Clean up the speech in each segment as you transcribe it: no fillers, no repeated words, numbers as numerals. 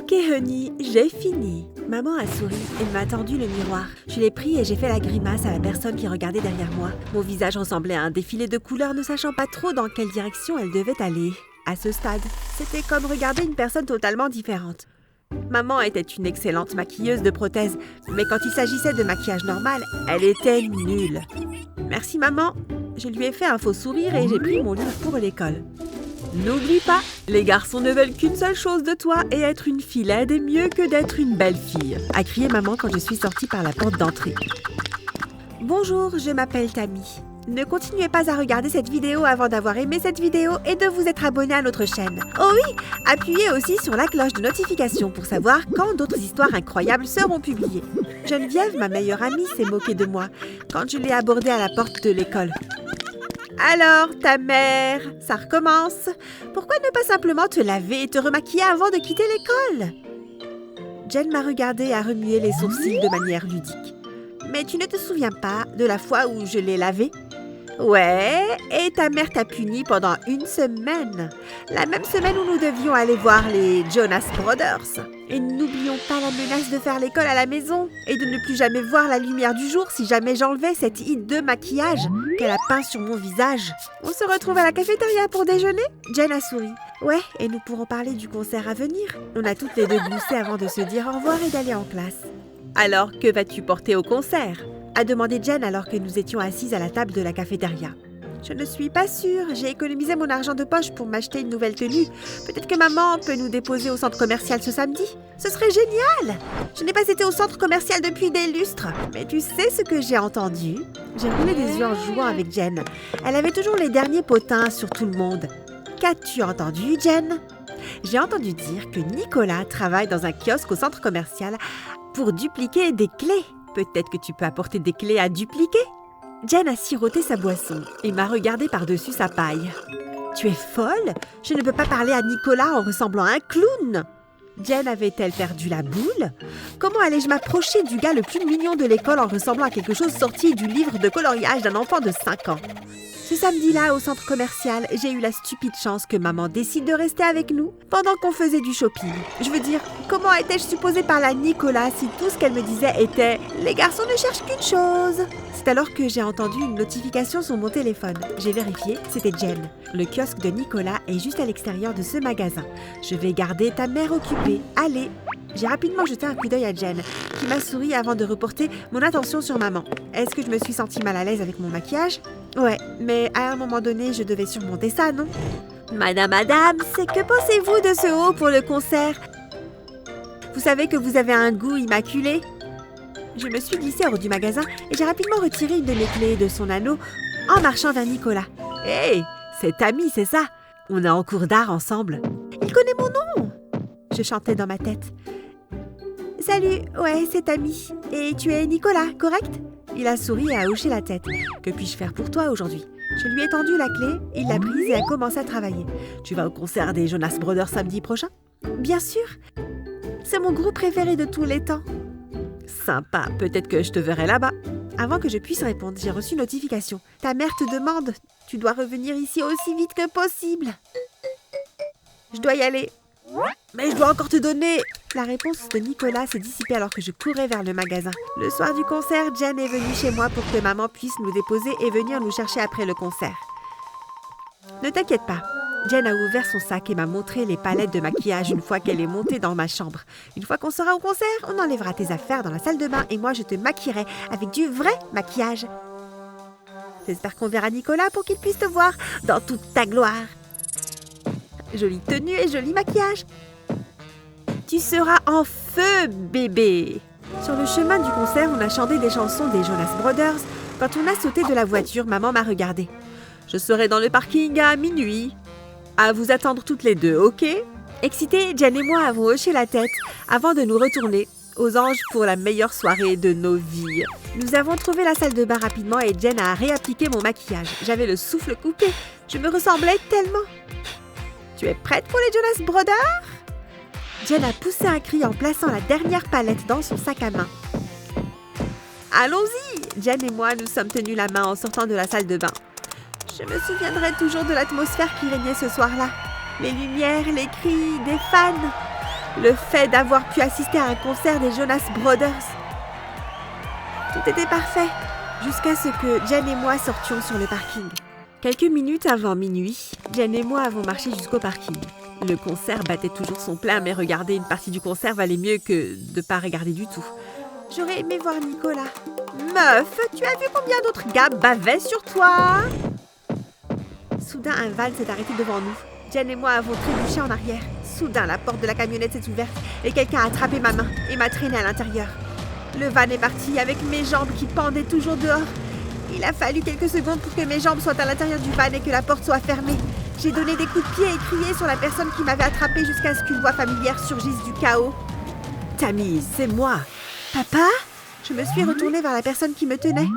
Ok honey, j'ai fini. Maman a souri et m'a tendu le miroir. Je l'ai pris et j'ai fait la grimace à la personne qui regardait derrière moi. Mon visage ressemblait à un défilé de couleurs, ne sachant pas trop dans quelle direction elle devait aller. À ce stade, c'était comme regarder une personne totalement différente. Maman était une excellente maquilleuse de prothèses, mais quand il s'agissait de maquillage normal, elle était nulle. Merci maman. Je lui ai fait un faux sourire et j'ai pris mon livre pour l'école. N'oublie pas, les garçons ne veulent qu'une seule chose de toi et être une fillette est mieux que d'être une belle fille, a crié maman quand je suis sortie par la porte d'entrée. Bonjour, je m'appelle Tammy. Ne continuez pas à regarder cette vidéo avant d'avoir aimé cette vidéo et de vous être abonné à notre chaîne. Oh oui, appuyez aussi sur la cloche de notification pour savoir quand d'autres histoires incroyables seront publiées. Geneviève, ma meilleure amie, s'est moquée de moi quand je l'ai abordée à la porte de l'école. Alors, ta mère, ça recommence. Pourquoi ne pas simplement te laver et te remaquiller avant de quitter l'école? Jen m'a regardée et a remué les sourcils de manière ludique. Mais tu ne te souviens pas de la fois où je l'ai lavé? Ouais, et ta mère t'a puni pendant une semaine. La même semaine où nous devions aller voir les Jonas Brothers. Et n'oublions pas la menace de faire l'école à la maison et de ne plus jamais voir la lumière du jour si jamais j'enlevais cette hideux maquillage qu'elle a peint sur mon visage. On se retrouve à la cafétéria pour déjeuner? Jen a souri. Ouais, et nous pourrons parler du concert à venir. On a toutes les deux gloussé avant de se dire au revoir et d'aller en classe. Alors, que vas-tu porter au concert? A demandé Jen alors que nous étions assises à la table de la cafétéria. Je ne suis pas sûre. J'ai économisé mon argent de poche pour m'acheter une nouvelle tenue. Peut-être que maman peut nous déposer au centre commercial ce samedi. Ce serait génial! Je n'ai pas été au centre commercial depuis des lustres. Mais tu sais ce que j'ai entendu? J'ai roulé des yeux en jouant avec Jen. Elle avait toujours les derniers potins sur tout le monde. Qu'as-tu entendu, Jen? J'ai entendu dire que Nicolas travaille dans un kiosque au centre commercial pour dupliquer des clés. Peut-être que tu peux apporter des clés à dupliquer? Jen a siroté sa boisson et m'a regardée par-dessus sa paille. Tu es folle? Je ne peux pas parler à Nicolas en ressemblant à un clown. Jen avait-elle perdu la boule? Comment allais-je m'approcher du gars le plus mignon de l'école en ressemblant à quelque chose sorti du livre de coloriage d'un enfant de 5 ans? Ce samedi-là, au centre commercial, j'ai eu la stupide chance que maman décide de rester avec nous pendant qu'on faisait du shopping. Je veux dire, comment étais-je supposée parler à Nicolas si tout ce qu'elle me disait était « Les garçons ne cherchent qu'une chose ». C'est alors que j'ai entendu une notification sur mon téléphone. J'ai vérifié, c'était Jen. Le kiosque de Nicolas est juste à l'extérieur de ce magasin. Je vais garder ta mère occupée. Allez. J'ai rapidement jeté un coup d'œil à Jen, qui m'a souri avant de reporter mon attention sur maman. Est-ce que je me suis sentie mal à l'aise avec mon maquillage? Ouais, mais à un moment donné, je devais surmonter ça, non? Madame Adams, que pensez-vous de ce haut pour le concert? Vous savez que vous avez un goût immaculé? Je me suis glissée hors du magasin et j'ai rapidement retiré une de mes clés de son anneau en marchant vers Nicolas. Hey, c'est Tammy, c'est ça? On est en cours d'art ensemble. Il connaît mon nom! Je chantais dans ma tête. Salut, ouais, c'est Tammy. Et tu es Nicolas, correct? Il a souri et a hoché la tête. Que puis-je faire pour toi aujourd'hui? Je lui ai tendu la clé, il l'a prise et a commencé à travailler. Tu vas au concert des Jonas Brothers samedi prochain? Bien sûr. C'est mon groupe préféré de tous les temps. Sympa, peut-être que je te verrai là-bas. Avant que je puisse répondre, j'ai reçu une notification. Ta mère te demande. Tu dois revenir ici aussi vite que possible. Je dois y aller. Mais je dois encore te donner... La réponse de Nicolas s'est dissipée alors que je courais vers le magasin. Le soir du concert, Jen est venue chez moi pour que maman puisse nous déposer et venir nous chercher après le concert. Ne t'inquiète pas. Jen a ouvert son sac et m'a montré les palettes de maquillage une fois qu'elle est montée dans ma chambre. Une fois qu'on sera au concert, on enlèvera tes affaires dans la salle de bain et moi je te maquillerai avec du vrai maquillage. J'espère qu'on verra Nicolas pour qu'il puisse te voir dans toute ta gloire. Jolie tenue et joli maquillage. Tu seras en feu, bébé! Sur le chemin du concert, on a chanté des chansons des Jonas Brothers. Quand on a sauté de la voiture, maman m'a regardée. Je serai dans le parking à minuit. À vous attendre toutes les deux, ok? Excitée, Jen et moi avons hoché la tête avant de nous retourner aux anges pour la meilleure soirée de nos vies. Nous avons trouvé la salle de bain rapidement et Jen a réappliqué mon maquillage. J'avais le souffle coupé. Je me ressemblais tellement. Tu es prête pour les Jonas Brothers? Jen a poussé un cri en plaçant la dernière palette dans son sac à main. Allons-y! Jen et moi nous sommes tenus la main en sortant de la salle de bain. Je me souviendrai toujours de l'atmosphère qui régnait ce soir-là. Les lumières, les cris, des fans. Le fait d'avoir pu assister à un concert des Jonas Brothers. Tout était parfait, jusqu'à ce que Jen et moi sortions sur le parking. Quelques minutes avant minuit, Jen et moi avons marché jusqu'au parking. Le concert battait toujours son plein, mais regarder une partie du concert valait mieux que de pas regarder du tout. J'aurais aimé voir Nicolas. Meuf, tu as vu combien d'autres gars bavaient sur toi? Soudain, un van s'est arrêté devant nous. Jen et moi avons trébuché en arrière. Soudain, la porte de la camionnette s'est ouverte et quelqu'un a attrapé ma main et m'a traîné à l'intérieur. Le van est parti avec mes jambes qui pendaient toujours dehors. Il a fallu quelques secondes pour que mes jambes soient à l'intérieur du van et que la porte soit fermée. J'ai donné des coups de pied et crié sur la personne qui m'avait attrapée jusqu'à ce qu'une voix familière surgisse du chaos. Tamise, c'est moi. Papa? Je me suis retournée vers la personne qui me tenait.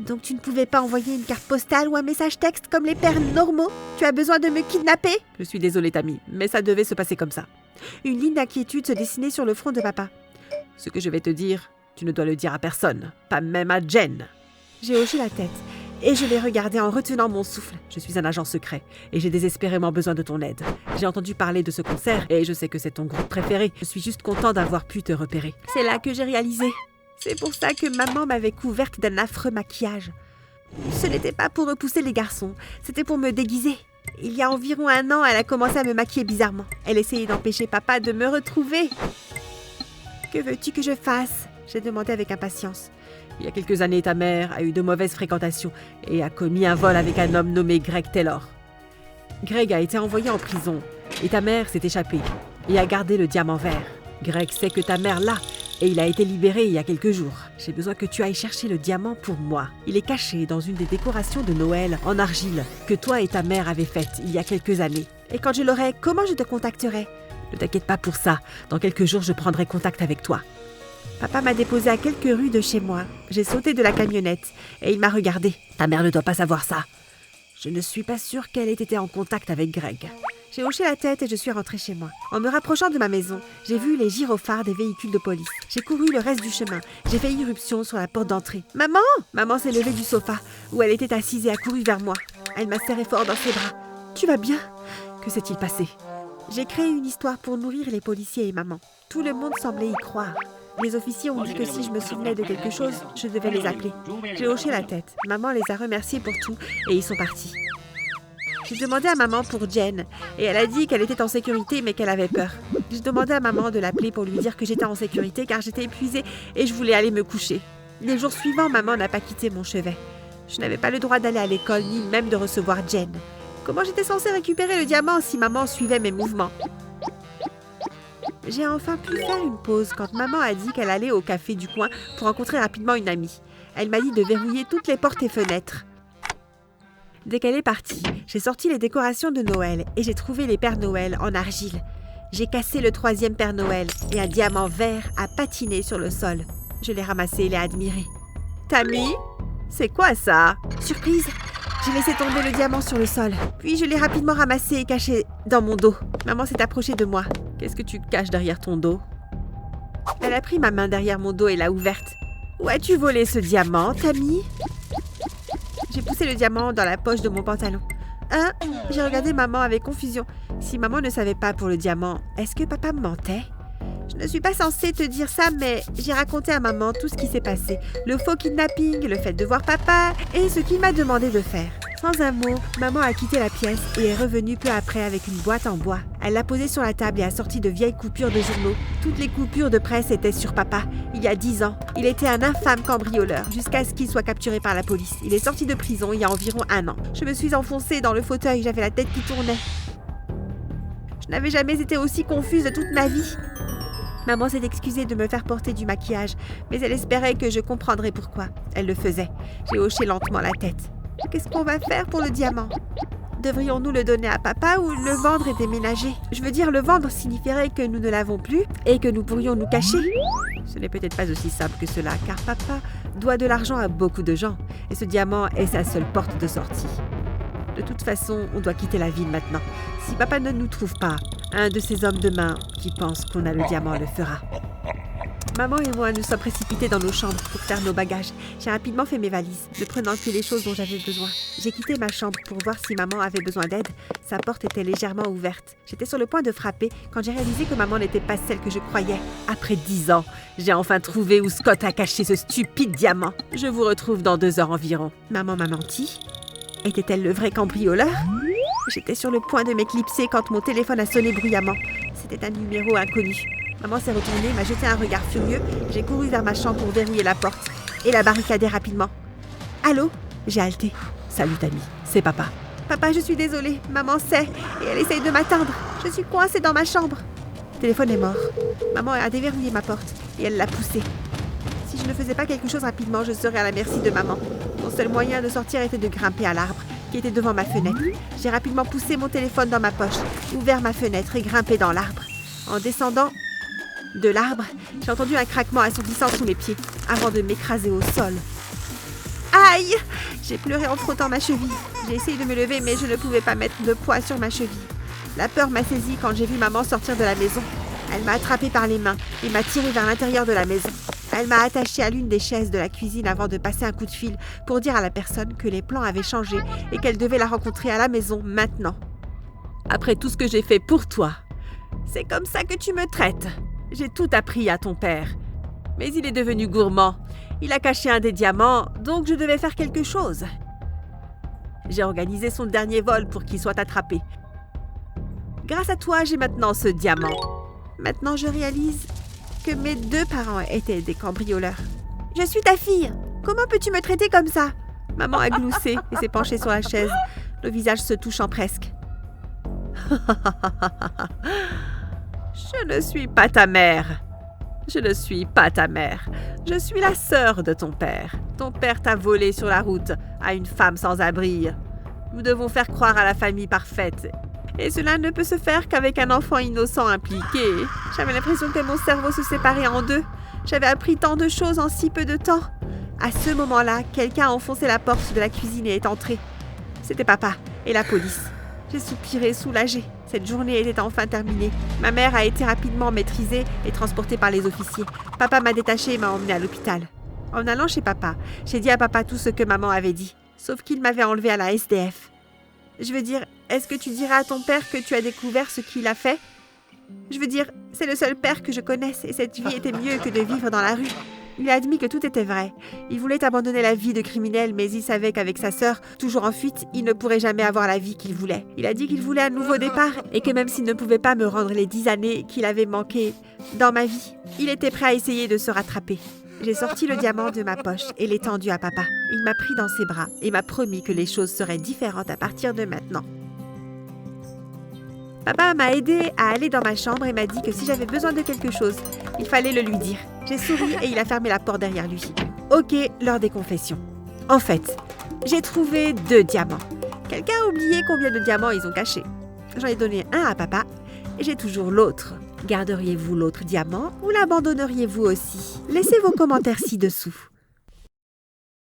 Donc tu ne pouvais pas envoyer une carte postale ou un message texte comme les pères normaux? Tu as besoin de me kidnapper? Je suis désolée, Tammy, mais ça devait se passer comme ça. Une ligne d'inquiétude se dessinait sur le front de papa. Ce que je vais te dire, tu ne dois le dire à personne, pas même à Jen. J'ai hoché la tête et je l'ai regardé en retenant mon souffle. Je suis un agent secret et j'ai désespérément besoin de ton aide. J'ai entendu parler de ce concert et je sais que c'est ton groupe préféré. Je suis juste content d'avoir pu te repérer. C'est là que j'ai réalisé. C'est pour ça que maman m'avait couverte d'un affreux maquillage. Ce n'était pas pour repousser les garçons, c'était pour me déguiser. Il y a environ 1 an, elle a commencé à me maquiller bizarrement. Elle essayait d'empêcher papa de me retrouver. Que veux-tu que je fasse? J'ai demandé avec impatience. Il y a quelques années, ta mère a eu de mauvaises fréquentations et a commis un vol avec un homme nommé Greg Taylor. Greg a été envoyé en prison et ta mère s'est échappée et a gardé le diamant vert. Greg sait que ta mère l'a et il a été libéré il y a quelques jours. J'ai besoin que tu ailles chercher le diamant pour moi. Il est caché dans une des décorations de Noël en argile que toi et ta mère avez faites il y a quelques années. Et quand je l'aurai, comment je te contacterai? Ne t'inquiète pas pour ça. Dans quelques jours, je prendrai contact avec toi. Papa m'a déposé à quelques rues de chez moi. J'ai sauté de la camionnette et il m'a regardé. Ta mère ne doit pas savoir ça. Je ne suis pas sûre qu'elle ait été en contact avec Greg. J'ai hoché la tête et je suis rentrée chez moi. En me rapprochant de ma maison, j'ai vu les gyrophares des véhicules de police. J'ai couru le reste du chemin. J'ai fait irruption sur la porte d'entrée. « Maman !» Maman s'est levée du sofa où elle était assise et a couru vers moi. Elle m'a serré fort dans ses bras. « Tu vas bien ?» Que s'est-il passé? J'ai créé une histoire pour nourrir les policiers et maman. Tout le monde semblait y croire. Les officiers ont dit que si je me souvenais de quelque chose, je devais les appeler. J'ai hoché la tête. Maman les a remerciés pour tout et ils sont partis. J'ai demandé à maman pour Jen et elle a dit qu'elle était en sécurité mais qu'elle avait peur. J'ai demandé à maman de l'appeler pour lui dire que j'étais en sécurité car j'étais épuisée et je voulais aller me coucher. Les jours suivants, maman n'a pas quitté mon chevet. Je n'avais pas le droit d'aller à l'école ni même de recevoir Jen. Comment j'étais censée récupérer le diamant si maman suivait mes mouvements? J'ai enfin pu faire une pause quand maman a dit qu'elle allait au café du coin pour rencontrer rapidement une amie. Elle m'a dit de verrouiller toutes les portes et fenêtres. Dès qu'elle est partie, j'ai sorti les décorations de Noël et j'ai trouvé les Pères Noël en argile. J'ai cassé le 3e Père Noël et un diamant vert a patiné sur le sol. Je l'ai ramassé et l'ai admiré. « Tammy, c'est quoi ça ?» Surprise! J'ai laissé tomber le diamant sur le sol. Puis je l'ai rapidement ramassé et caché dans mon dos. Maman s'est approchée de moi. « Qu'est-ce que tu caches derrière ton dos ?» Elle a pris ma main derrière mon dos et l'a ouverte. « Où as-tu volé ce diamant, Tammy ?» J'ai poussé le diamant dans la poche de mon pantalon. « Hein ?» J'ai regardé maman avec confusion. Si maman ne savait pas pour le diamant, est-ce que papa me mentait? Je ne suis pas censée te dire ça, mais j'ai raconté à maman tout ce qui s'est passé. Le faux kidnapping, le fait de voir papa et ce qu'il m'a demandé de faire. Sans un mot, maman a quitté la pièce et est revenue peu après avec une boîte en bois. Elle l'a posée sur la table et a sorti de vieilles coupures de journaux. Toutes les coupures de presse étaient sur papa, il y a 10 ans. Il était un infâme cambrioleur jusqu'à ce qu'il soit capturé par la police. Il est sorti de prison il y a environ 1 an. Je me suis enfoncée dans le fauteuil, j'avais la tête qui tournait. Je n'avais jamais été aussi confuse de toute ma vie. Maman s'est excusée de me faire porter du maquillage, mais elle espérait que je comprendrais pourquoi. Elle le faisait. J'ai hoché lentement la tête. Qu'est-ce qu'on va faire pour le diamant? Devrions-nous le donner à papa ou le vendre et déménager? Je veux dire, le vendre signifierait que nous ne l'avons plus et que nous pourrions nous cacher. Ce n'est peut-être pas aussi simple que cela, car papa doit de l'argent à beaucoup de gens et ce diamant est sa seule porte de sortie. De toute façon, on doit quitter la ville maintenant. Si papa ne nous trouve pas, un de ces hommes de main qui pense qu'on a le diamant le fera. Maman et moi nous sommes précipités dans nos chambres pour faire nos bagages. J'ai rapidement fait mes valises, ne prenant que les choses dont j'avais besoin. J'ai quitté ma chambre pour voir si maman avait besoin d'aide. Sa porte était légèrement ouverte. J'étais sur le point de frapper quand j'ai réalisé que maman n'était pas celle que je croyais. Après 10 ans, j'ai enfin trouvé où Scott a caché ce stupide diamant. Je vous retrouve dans 2 heures environ. Maman m'a menti? Était-elle le vrai cambrioleur? J'étais sur le point de m'éclipser quand mon téléphone a sonné bruyamment. C'était un numéro inconnu. Maman s'est retournée, m'a jeté un regard furieux. J'ai couru vers ma chambre pour verrouiller la porte et la barricader rapidement. Allô? J'ai halté. Salut Tammy, c'est papa. Papa, je suis désolée. Maman sait et elle essaye de m'atteindre. Je suis coincée dans ma chambre. Le téléphone est mort. Maman a déverrouillé ma porte et elle l'a poussée. Si je ne faisais pas quelque chose rapidement, je serais à la merci de maman. Mon seul moyen de sortir était de grimper à l'arbre qui était devant ma fenêtre. J'ai rapidement poussé mon téléphone dans ma poche, ouvert ma fenêtre et grimpé dans l'arbre. En descendant de l'arbre, j'ai entendu un craquement assourdissant sous mes pieds avant de m'écraser au sol. Aïe! J'ai pleuré en frottant ma cheville. J'ai essayé de me lever, mais je ne pouvais pas mettre de poids sur ma cheville. La peur m'a saisie quand j'ai vu maman sortir de la maison. Elle m'a attrapée par les mains et m'a tirée vers l'intérieur de la maison. Elle m'a attachée à l'une des chaises de la cuisine avant de passer un coup de fil pour dire à la personne que les plans avaient changé et qu'elle devait la rencontrer à la maison maintenant. Après tout ce que j'ai fait pour toi, c'est comme ça que tu me traites. J'ai tout appris à ton père. Mais il est devenu gourmand. Il a caché un des diamants, donc je devais faire quelque chose. J'ai organisé son dernier vol pour qu'il soit attrapé. Grâce à toi, j'ai maintenant ce diamant. Maintenant, je réalise que mes 2 parents étaient des cambrioleurs. Je suis ta fille. Comment peux-tu me traiter comme ça? Maman a gloussé et s'est penchée sur la chaise, le visage se touchant presque. Je ne suis pas ta mère. Je ne suis pas ta mère. Je suis la sœur de ton père. Ton père t'a volé sur la route à une femme sans abri. Nous devons faire croire à la famille parfaite. Et cela ne peut se faire qu'avec un enfant innocent impliqué. J'avais l'impression que mon cerveau se séparait en 2. J'avais appris tant de choses en si peu de temps. À ce moment-là, quelqu'un a enfoncé la porte de la cuisine et est entré. C'était papa et la police. J'ai soupiré, soulagée. Cette journée était enfin terminée. Ma mère a été rapidement maîtrisée et transportée par les officiers. Papa m'a détachée et m'a emmenée à l'hôpital. En allant chez papa, j'ai dit à papa tout ce que maman avait dit, sauf qu'il m'avait enlevée à la SDF. Je veux dire, est-ce que tu diras à ton père que tu as découvert ce qu'il a fait? Je veux dire, c'est le seul père que je connaisse et cette vie était mieux que de vivre dans la rue. Il a admis que tout était vrai. Il voulait abandonner la vie de criminel, mais il savait qu'avec sa sœur, toujours en fuite, il ne pourrait jamais avoir la vie qu'il voulait. Il a dit qu'il voulait un nouveau départ et que même s'il ne pouvait pas me rendre les 10 années qu'il avait manquées dans ma vie, il était prêt à essayer de se rattraper. J'ai sorti le diamant de ma poche et l'ai tendu à papa. Il m'a pris dans ses bras et m'a promis que les choses seraient différentes à partir de maintenant. Papa m'a aidé à aller dans ma chambre et m'a dit que si j'avais besoin de quelque chose, il fallait le lui dire. J'ai souri et il a fermé la porte derrière lui. Ok, l'heure des confessions. En fait, j'ai trouvé 2 diamants. Quelqu'un a oublié combien de diamants ils ont cachés. J'en ai donné un à papa et j'ai toujours l'autre. Garderiez-vous l'autre diamant ou l'abandonneriez-vous aussi? Laissez vos commentaires ci-dessous.